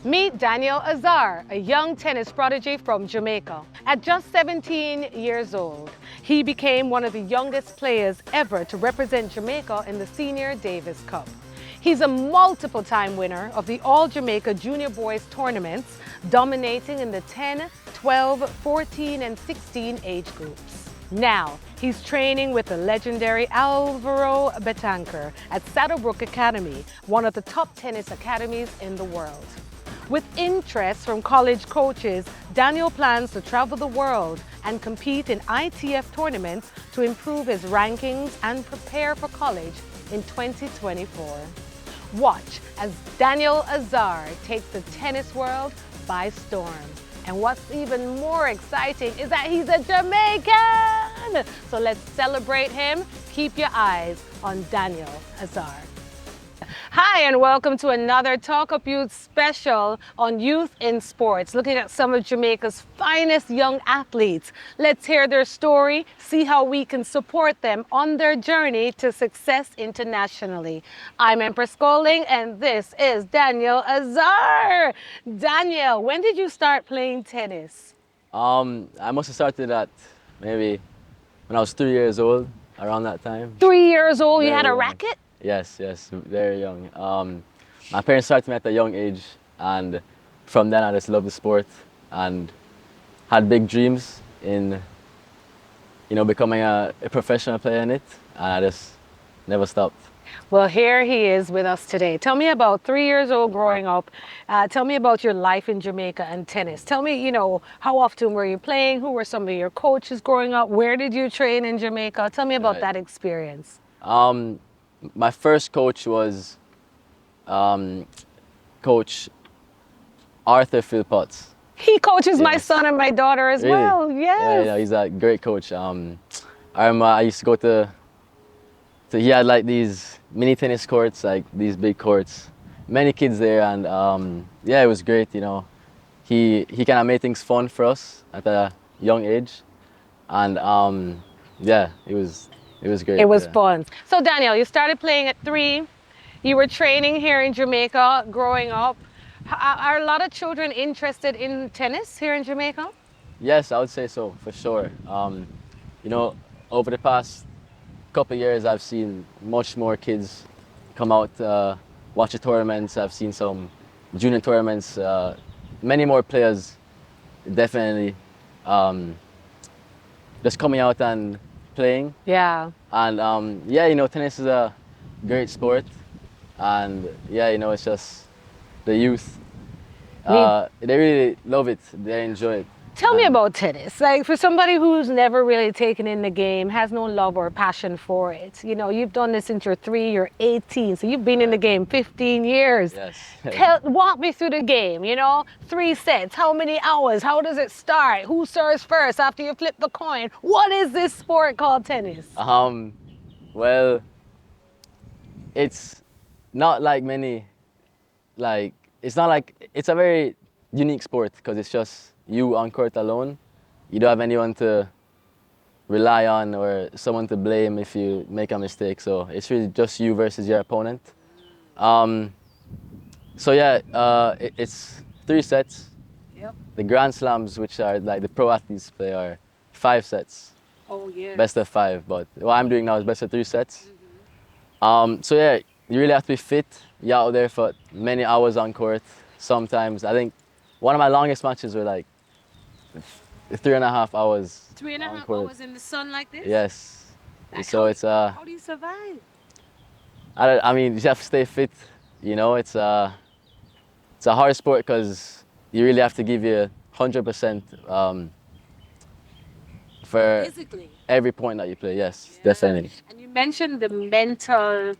Meet Daniel Azar, a young tennis prodigy from Jamaica. At just 17 years old, he became one of the youngest players ever to represent Jamaica in the Senior Davis Cup. He's a multiple-time winner of the All Jamaica Junior Boys tournaments, dominating in the 10, 12, 14, and 16 age groups. Now, he's training with the legendary Alvaro Betancourt at Saddlebrook Academy, one of the top tennis academies in the world. With interest from college coaches, Daniel plans to travel the world and compete in ITF tournaments to improve his rankings and prepare for college in 2024. Watch as Daniel Azar takes the tennis world by storm. And what's even more exciting is that he's a Jamaican! So let's celebrate him. Keep your eyes on Daniel Azar. Hi, and welcome to another Talk Up Youth special on youth in sports, looking at some of Jamaica's finest young athletes. Let's hear their story, see how we can support them on their journey to success internationally. I'm Emprezz and this is Daniel Azar. Daniel, when did you start playing tennis? I must have started at maybe when I was 3 years old, around that time. 3 years old, you Very had a young. racket? Yes, very young. My parents started me at a young age, and from then I just loved the sport and had big dreams in, becoming a professional player in it, and I just never stopped. Well, here he is with us today. Tell me about 3 years old growing up. Tell me about your life in Jamaica and tennis. Tell me, how often were you playing? Who were some of your coaches growing up? Where did you train in Jamaica? Tell me about Right. that experience. My first coach was Coach Arthur Philpotts. He coaches my Yes. son and my daughter as Really? well. Yes. Yeah, he's a great coach. I used to go to he had like these mini tennis courts, like these big courts, many kids there, and yeah, it was great. He kind of made things fun for us at a young age, and yeah, it was great. It was yeah. fun. So Daniel, you started playing at 3. You were training here in Jamaica growing up. Are a lot of children interested in tennis here in Jamaica? Yes, I would say so for sure. Over the past couple of years, I've seen much more kids come out, watch the tournaments. I've seen some junior tournaments. Many more players, definitely, just coming out and playing. Yeah. And yeah, tennis is a great sport, and yeah, it's just the youth. They really love it. They enjoy it. Tell me And- about tennis. Like for somebody who's never really taken in the game, has no love or passion for it. You've done this since you're 3, you're 18, so you've been in the game 15 years. Yes. Walk me through the game, 3 sets, how many hours, how does it start, who serves first after you flip the coin? What is this sport called tennis? Well, it's not like many, it's a very unique sport because it's just you on court alone. You don't have anyone to rely on or someone to blame if you make a mistake. So it's really just you versus your opponent. So yeah, it's 3 sets. Yep. The Grand Slams, which are like the pro athletes play, are 5 sets. Oh, yeah. Best of 5, but what I'm doing now is best of 3 sets. So yeah, you really have to be fit. You're out there for many hours on court. Sometimes, I think one of my longest matches were like 3.5 hours. 3.5 on court. hours in the sun like this? Yes. So it's How do you survive? I mean, you have to stay fit. It's a hard sport because you really have to give you 100% for Physically. every point that you play. Yes, Yeah. definitely. And you mentioned the mental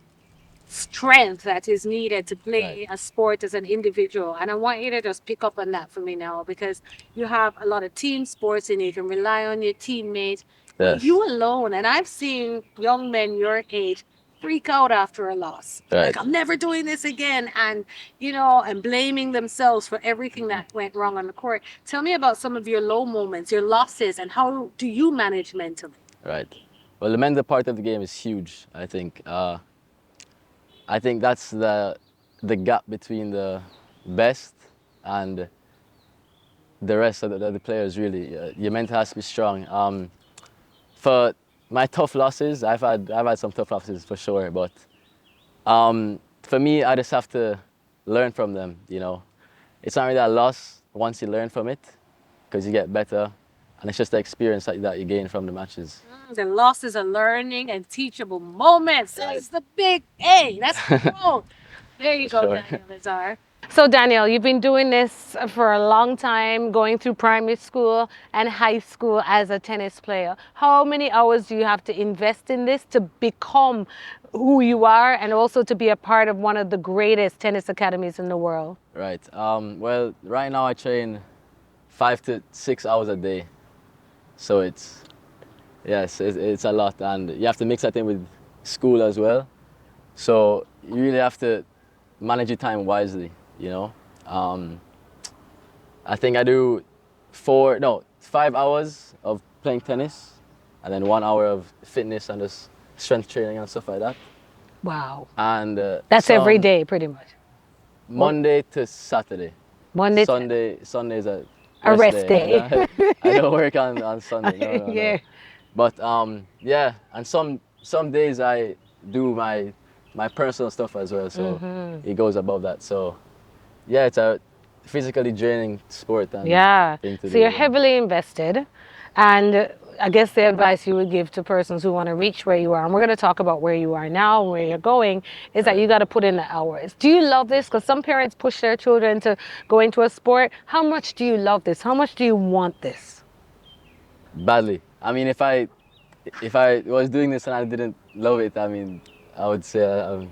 strength that is needed to play a sport as an individual. And I want you to just pick up on that for me now, because you have a lot of team sports and you can rely on your teammates. Yes. You alone, and I've seen young men your age freak out after a loss. Right. Like, I'm never doing this again. And, and blaming themselves for everything that went wrong on the court. Tell me about some of your low moments, your losses, and how do you manage mentally? Right. Well, the mental part of the game is huge, I think. I think that's the gap between the best and the rest of the players really. Your mental has to be strong. For my tough losses, I've had some tough losses for sure, but for me, I just have to learn from them. You know, it's not really a loss once you learn from it, because you get better, and it's just the experience that you gain from the matches. The losses are learning and teachable moments. That's the big A. That's the quote. There you go, Sure. Daniel Azar. So Daniel, you've been doing this for a long time, going through primary school and high school as a tennis player. How many hours do you have to invest in this to become who you are and also to be a part of one of the greatest tennis academies in the world? Right. Well, right now I train 5 to 6 hours a day, so it's a lot, and you have to mix that in with school as well. So you really have to manage your time wisely. You know, I think I do 5 hours of playing tennis, and then 1 hour of fitness and just strength training and stuff like that. Wow. And That's every day, pretty much. Monday to Saturday. Monday. Sunday's a Rest day. I don't work on Sunday. No. Yeah. But yeah, and some days I do my personal stuff as well, so it goes above that. So yeah, it's a physically draining sport. And Yeah. thing to So do, you're yeah. heavily invested, and I guess the advice you would give to persons who want to reach where you are, and we're going to talk about where you are now and where you're going, is that you got to put in the hours. Do you love this? Because some parents push their children to go into a sport. How much do you love this? How much do you want this? Badly. I mean, if I was doing this and I didn't love it, I mean, I would say I'm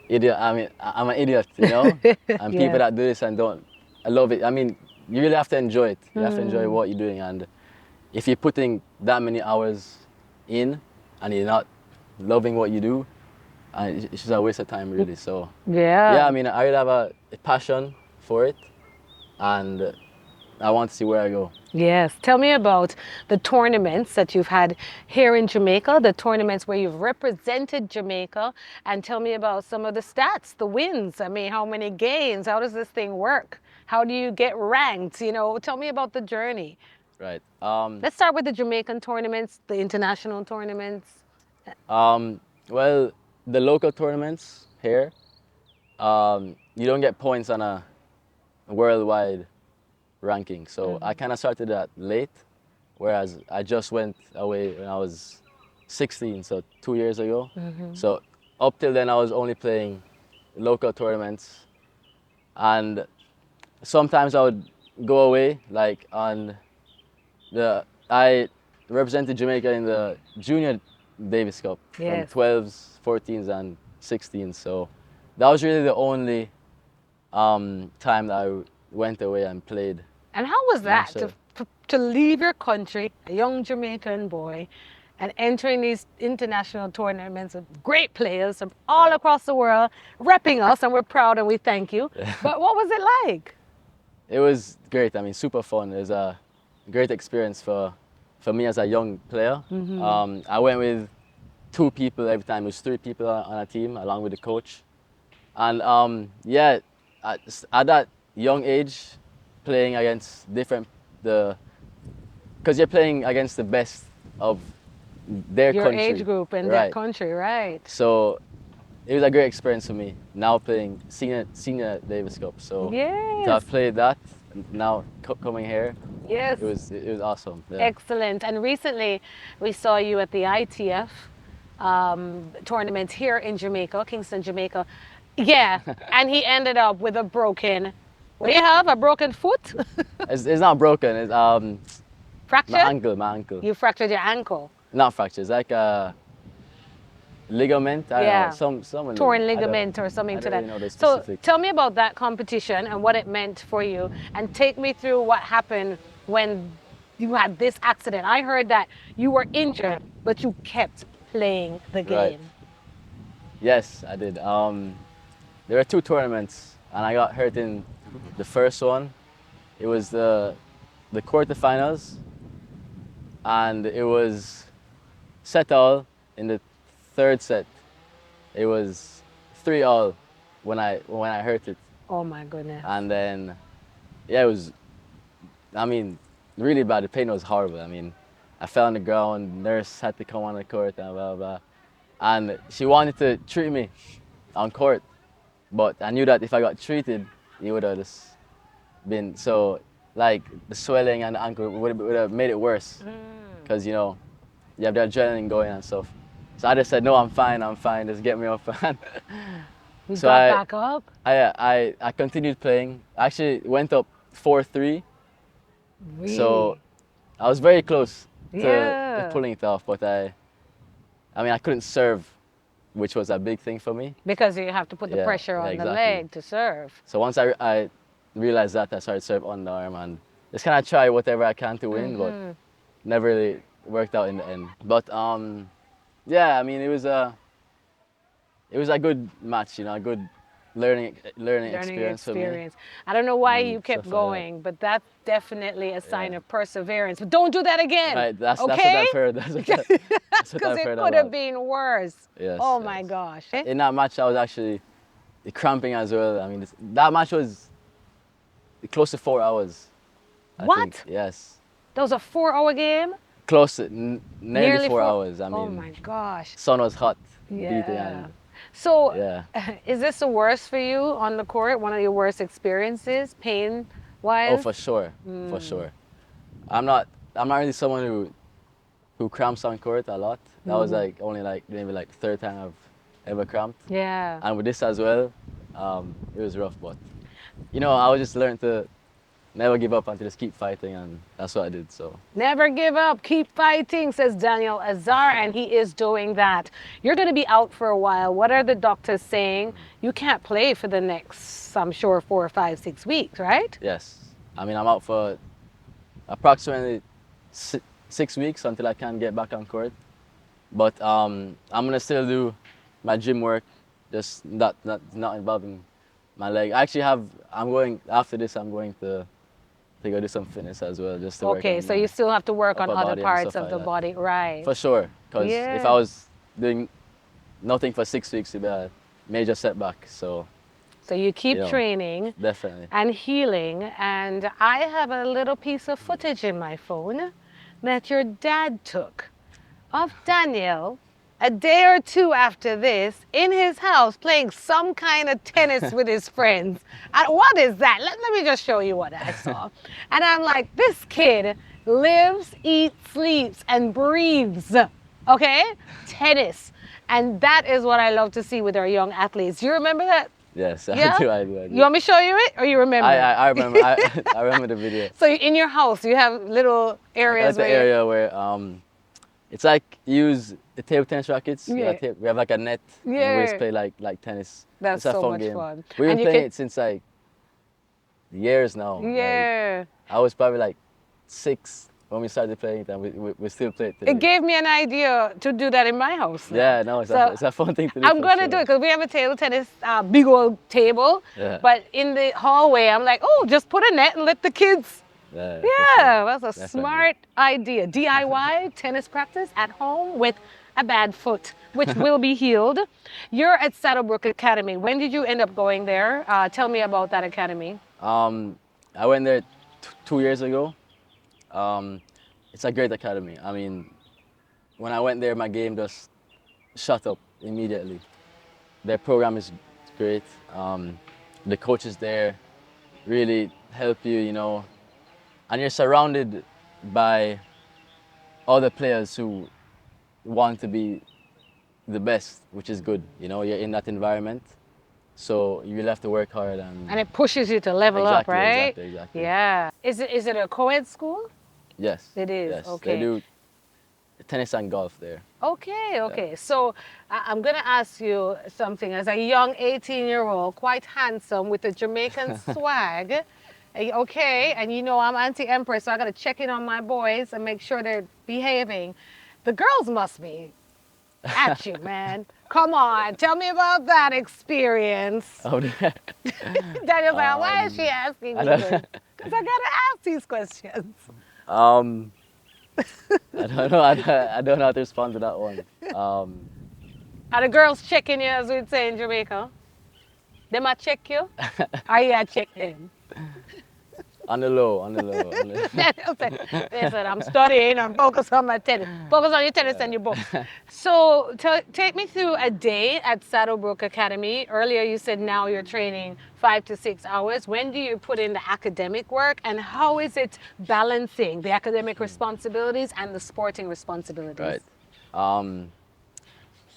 idiot. I mean, I'm an idiot, you know. And people Yeah. that do this and don't, I love it. I mean, you really have to enjoy it. You have to enjoy what you're doing, and if you're putting that many hours in and you're not loving what you do, it's just a waste of time, really. So yeah, I mean, I really have a passion for it, and I want to see where I go. Yes. Tell me about the tournaments that you've had here in Jamaica, the tournaments where you've represented Jamaica, and tell me about some of the stats, the wins. I mean, how many games? How does this thing work? How do you get ranked? You know, tell me about the journey. Right. Let's start with the Jamaican tournaments, the international tournaments. Well, the local tournaments here, you don't get points on a worldwide ranking. So I kind of started that late, whereas I just went away when I was 16, so 2 years ago. So up till then, I was only playing local tournaments, and sometimes I would go away, like I represented Jamaica in the Junior Davis Cup from Yes. 12s, 14s, and 16s. So that was really the only time that I went away and played. And how was that Sure. to leave your country, a young Jamaican boy, and entering these international tournaments of great players from all across the world, repping us, and we're proud and we thank you. But what was it like? It was great. I mean, super fun. It was a great experience for me as a young player. I went with 2 people every time. It was 3 people on a team along with the coach. And yeah, at that young age, playing against because you're playing against the best of their Your country. age group and right. that country, right? So it was a great experience for me. Now playing senior Davis Cup. So to Yes. have played that, now coming here, Yes. it was awesome. Yeah. Excellent. And recently we saw you at the ITF tournament here in Jamaica, Kingston, Jamaica. Yeah. And he ended up with a broken, what do you have? A broken foot? It's not broken. It's Fractured? my ankle. You fractured your ankle. Not fractured. It's like a ligament. I Yeah. don't know. Some Torn ligament or something to I don't that. really know the So specific. tell me about that competition and what it meant for you, and take me through what happened when you had this accident. I heard that you were injured, but you kept playing the game. Right. Yes, I did. There were 2 tournaments, and I got hurt in the first one. It was the quarterfinals, and it was set all in the 3rd set. It was 3-all when I hurt it, Oh my goodness. and then yeah, it was, I mean, really bad. The pain was horrible. I mean, I fell on the ground, nurse had to come on the court and blah, blah, blah. And she wanted to treat me on court, but I knew that if I got treated, it would have just been, so like the swelling and the ankle would have made it worse. Because, you know, you have the adrenaline going and stuff. So I just said, no, I'm fine, just get me off. You So got back up? I continued playing. I actually went up 4-3. Really? So I was very close to Yeah. pulling it off, but I mean, I couldn't serve, which was a big thing for me. Because you have to put the Yeah, pressure yeah, on the exactly. leg to serve. So once I realized that, I started serve underarm and just kind of try whatever I can to win, but never really worked out in the end. But yeah, I mean, it was a good match, you know, a good learning experience for me. I don't know why you kept stuff like that. going, but that's definitely a sign of perseverance. But don't do that again. Right, that's okay? what I've heard. That's what Because I've it heard could have about. been worse. Yes, Oh my yes. gosh. In that match, I was actually cramping as well. I mean, that match was close to 4 hours. I What? think. Yes. That was a 4-hour game? Close to nearly 4 hours. I mean, oh my gosh. sun was hot. Beating Yeah. and, So, yeah. is this the worst for you on the court? One of your worst experiences, pain-wise? Oh, for sure. For sure. I'm not really someone who cramps on court a lot. That was like only like maybe like third time I've ever cramped. Yeah. And with this as well, it was rough. But you know, I was just learned to never give up and to just keep fighting, and that's what I did. So Never give up, keep fighting, says Daniel Azar, and he is doing that. You're going to be out for a while. What are the doctors saying? You can't play for the next, I'm sure, 4 or 5, 6 weeks, right? yes, I mean, I'm out for approximately 6 weeks until I can get back on court. But I'm gonna still do my gym work, just not involving my leg. I actually I'm going after this. I'm going to go do some fitness as well, just to work Okay, on so my you still have to work on upper other body and parts stuff of like the that. body, right? For sure, because Yeah. if I was doing nothing for 6 weeks, it'd be a major setback. So So you keep you know, training definitely. and healing, and I have a little piece of footage in my phone that your dad took of Daniel a day or two after this in his house playing some kind of tennis with his friends. And what is that? Let me just show you what I saw. And I'm like, this kid lives, eats, sleeps, and breathes, okay? Tennis. And that is what I love to see with our young athletes. You remember that? Yes, Yeah? I do. You want me to show you it, or you remember? I remember. I remember the video. So in your house, you have little areas That's the where area where it's like you use the table tennis rackets. Yeah. We have like a net. And we just play like tennis. That's it's a so fun much game. fun. We've And been you playing can- it since like years now. Like, Yeah. I was probably like 6 when we started playing it, and we still play it today. It gave me an idea to do that in my house. now. Yeah, no, it's a fun thing to do. I'm for going to sure. do it because we have a table tennis, big old table. Yeah. But in the hallway, I'm like, oh, just put a net and let the kids. Yeah, Yeah, that's a Definitely. smart idea. DIY tennis practice at home with a bad foot, which will be healed. You're at Saddlebrook Academy. When did you end up going there? Tell me about that academy. I went there 2 years ago. It's a great academy. I mean, when I went there, my game just shut up immediately. Their program is great. The coaches there really help you, you know, and you're surrounded by other players who want to be the best, which is good. You know, you're in that environment, so you will have to work hard And it pushes you to level up, Exactly, right? exactly. Yeah. Is it a co-ed school? Yes. It is, Yes. okay. They do tennis and golf there. Okay. So I'm going to ask you something. As a young 18-year-old, quite handsome with a Jamaican swag, okay, and you know I'm Auntie Emprezz, so I got to check in on my boys and make sure they're behaving. The girls must be at you, man. Come on, tell me about that experience. Oh, Daniel's like, why is she asking me this? Because I got to ask these questions. I don't know. I don't know how to respond to that one. Are the girls checking you, as we'd say in Jamaica? Them a check you? Or you a check them? On the low, on the low. On the... Daniel said, listen, I'm studying, I'm focused on my tennis. Focus on your tennis and your books. So take me through a day at Saddlebrook Academy. Earlier you said now you're training 5 to 6 hours. When do you put in the academic work, and how is it balancing the academic responsibilities and the sporting responsibilities? Right.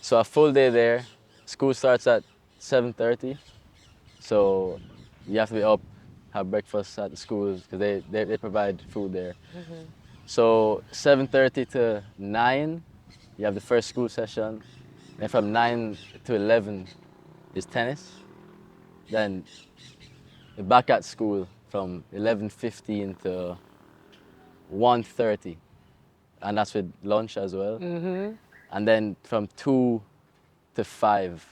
So a full day there. School starts at 7:30. So you have to be up, have breakfast at the schools because they provide food there. So 7:30 to 9, you have the first school session. Then from 9 to 11 is tennis. Then back at school from 11:15 to 1:30, and that's with lunch as well. And then from 2 to 5,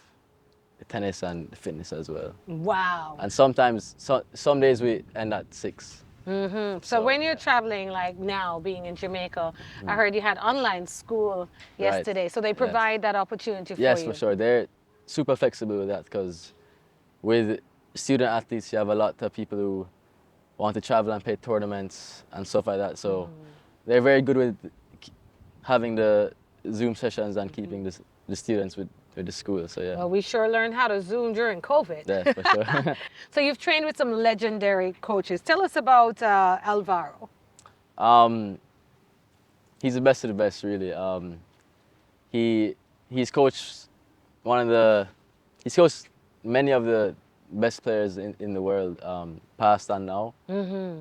the tennis and the fitness as well. Wow. And sometimes, some days we end at 6. So when you're traveling, like now being in Jamaica, I heard you had online school yesterday. So they provide that opportunity for you. Yes, for sure. They're super flexible with that because with student athletes, you have a lot of people who want to travel and play tournaments and stuff like that. So they're very good with having the Zoom sessions and keeping the students with the school. So yeah. Well, we sure learned how to Zoom during COVID. Yeah, for sure. So you've trained with some legendary coaches. Tell us about Alvaro. He's the best of the best, really. He's coached he's coached many of the best players in the world, past and now.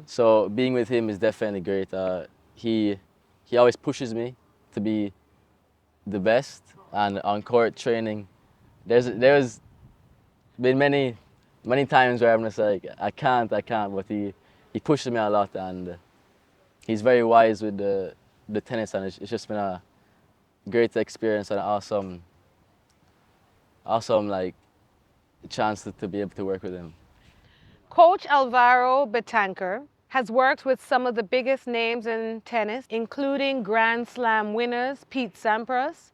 So being with him is definitely great. He always pushes me to be the best, and on court training, there's been many times where I'm just like I can't, but he pushes me a lot, and he's very wise with the tennis, and it's just been a great experience and awesome like chance to be able to work with him. Coach Alvaro Betancourt has worked with some of the biggest names in tennis, including Grand Slam winners Pete Sampras,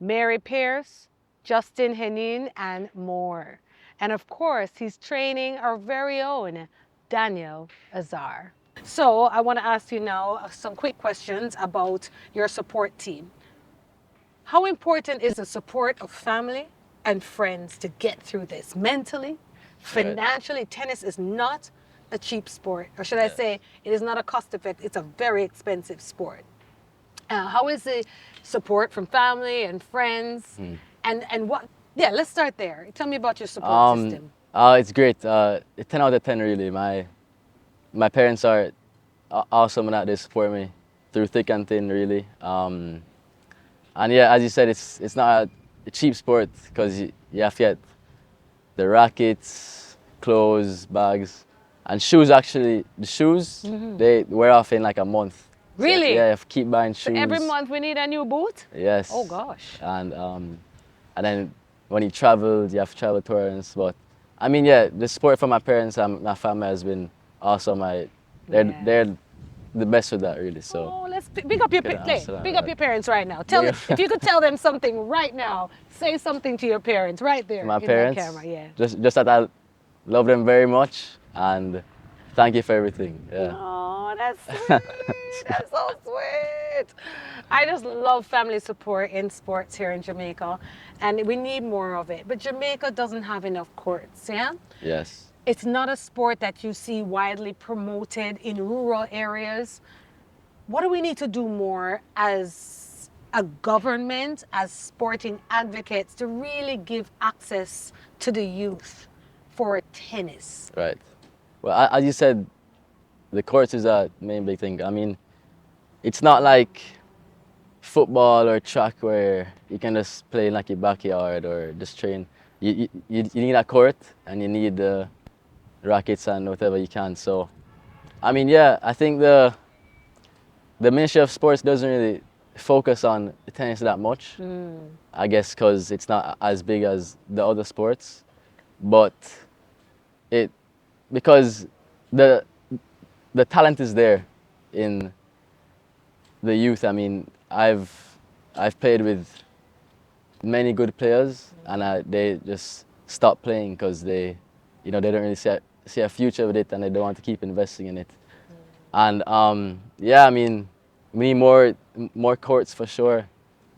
Mary Pierce, Justin Henin, and more. And of course, he's training our very own Daniel Azar. So I want to ask you now some quick questions about your support team. How important is the support of family and friends to get through this mentally, financially? Tennis is not a cheap sport, or should I say it is not a cost effective, it's a very expensive sport. How is the support from family and friends, and what, let's start there. Tell me about your support system. It's great. 10 out of 10 really. My parents are awesome in that. They support me through thick and thin really. And yeah, as you said, it's not a cheap sport because you have to get the rackets, clothes, bags, and shoes. Actually, the shoes, they wear off in like a month. Really? So, yeah, you have to keep buying shoes. So every month we need a new boot? Yes. Oh gosh. And then when you travel, you have to travel tours. But I mean, yeah, the support from my parents and my family has been awesome. They're the best with that, really. So. Oh, let's big up your parents right now. Tell them, if you could tell them something right now, say something to your parents right there. My in parents. That camera, yeah. Just that I love them very much and thank you for everything. Yeah. Oh, that's sweet. That's so sweet. I just love family support in sports here in Jamaica, and we need more of it. But Jamaica doesn't have enough courts, yeah? Yes. It's not a sport that you see widely promoted in rural areas. What do we need to do more as a government, as sporting advocates, to really give access to the youth for tennis? Right. Well, as you said, the courts is a main big thing. I mean, it's not like football or track where you can just play in like your backyard or just train. You need a court and you need the rackets and whatever you can. So, I mean, yeah, I think the Ministry of Sports doesn't really focus on tennis that much. I guess because it's not as big as the other sports, but because the talent is there in the youth. I mean, I've played with many good players, and they just stop playing because they don't really see a future with it, and they don't want to keep investing in it. And yeah, I mean, we need more courts for sure.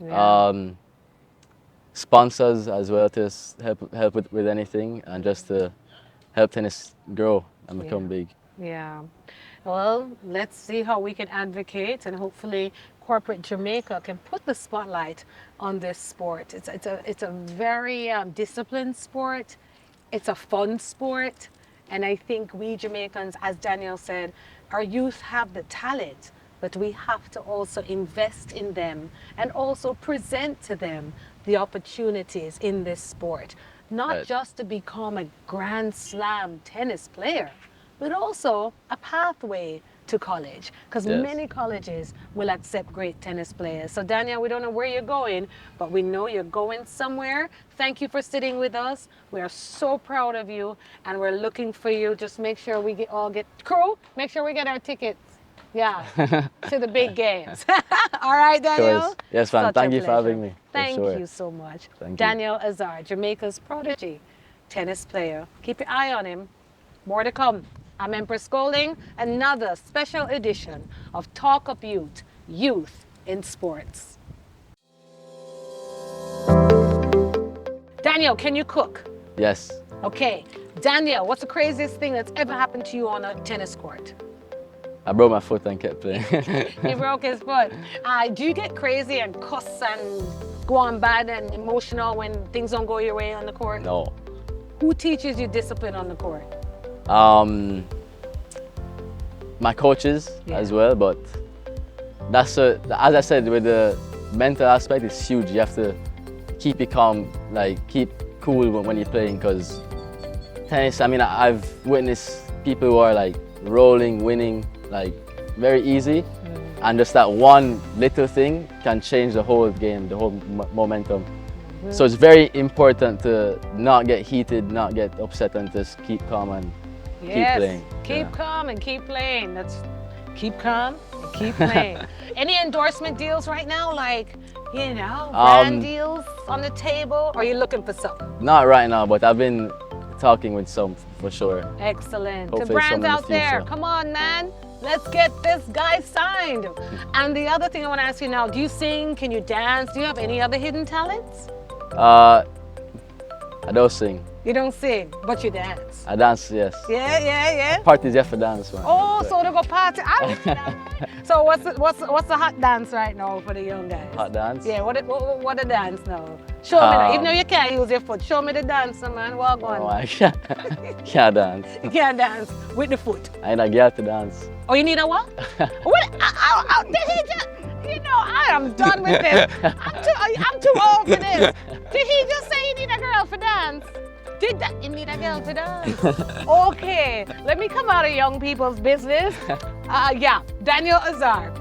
Yeah. Sponsors as well to help with anything, and just to help tennis grow and become big. Yeah. Well, let's see how we can advocate, and hopefully corporate Jamaica can put the spotlight on this sport. It's a very disciplined sport. It's a fun sport. And I think we Jamaicans, as Daniel said, our youth have the talent, but we have to also invest in them and also present to them the opportunities in this sport. Not Right. just to become a Grand Slam tennis player, but also a pathway to college, because Yes. many colleges will accept great tennis players. So Daniel, we don't know where you're going, but we know you're going somewhere. Thank you for sitting with us. We are so proud of you, and we're looking for you. Just make sure we all get crew. Make sure we get our tickets. Yeah, to the big games. All right, Daniel. Course. Yes, man. Such Thank a you for pleasure. having me. For Thank sure. you so much. Thank you. Daniel Azar, Jamaica's prodigy, tennis player. Keep your eye on him. More to come. I'm Empress Golding, another special edition of Talk Up Youth, Youth in Sports. Daniel, can you cook? Yes. Okay. Daniel, what's the craziest thing that's ever happened to you on a tennis court? I broke my foot and kept playing. He broke his foot. Do you get crazy and cuss and go on bad and emotional when things don't go your way on the court? No. Who teaches you discipline on the court? My coaches Yeah. as well, but as I said, with the mental aspect, it's huge. You have to keep it calm, like keep cool when you're playing, because tennis, I mean, I've witnessed people who are like rolling, winning, like very easy, and just that one little thing can change the whole game, the whole momentum. So it's very important to not get heated, not get upset, and just keep calm and keep playing. Keep Yeah. calm and keep playing. That's keep calm and keep playing. Any endorsement deals right now, like, you know, brand deals on the table? Or are you looking for something? Not right now, but I've been talking with some for sure. Excellent. To Hopefully brands some in the out there, future. come on, man. Let's get this guy signed. And the other thing I want to ask you now, do you sing? Can you dance? Do you have any other hidden talents? I don't sing. You don't sing, but you dance. I dance, yes. Yeah. Parties, you have to dance, man. Oh, so to go party. I like that. So what's the hot dance right now for the young guys? Hot dance? Yeah, what the dance now? Show me that. Even though you can't use your foot, show me the dance, man. Walk on. Oh, I can't dance. You can't dance with the foot. I need a girl to dance. Oh, you need a what? What? Did he just? You know, I am done with this. I'm too old for this. Did he just say he need a girl for dance? Did that? You need a girl to dance? Okay, let me come out of young people's business. Yeah, Daniel Azar.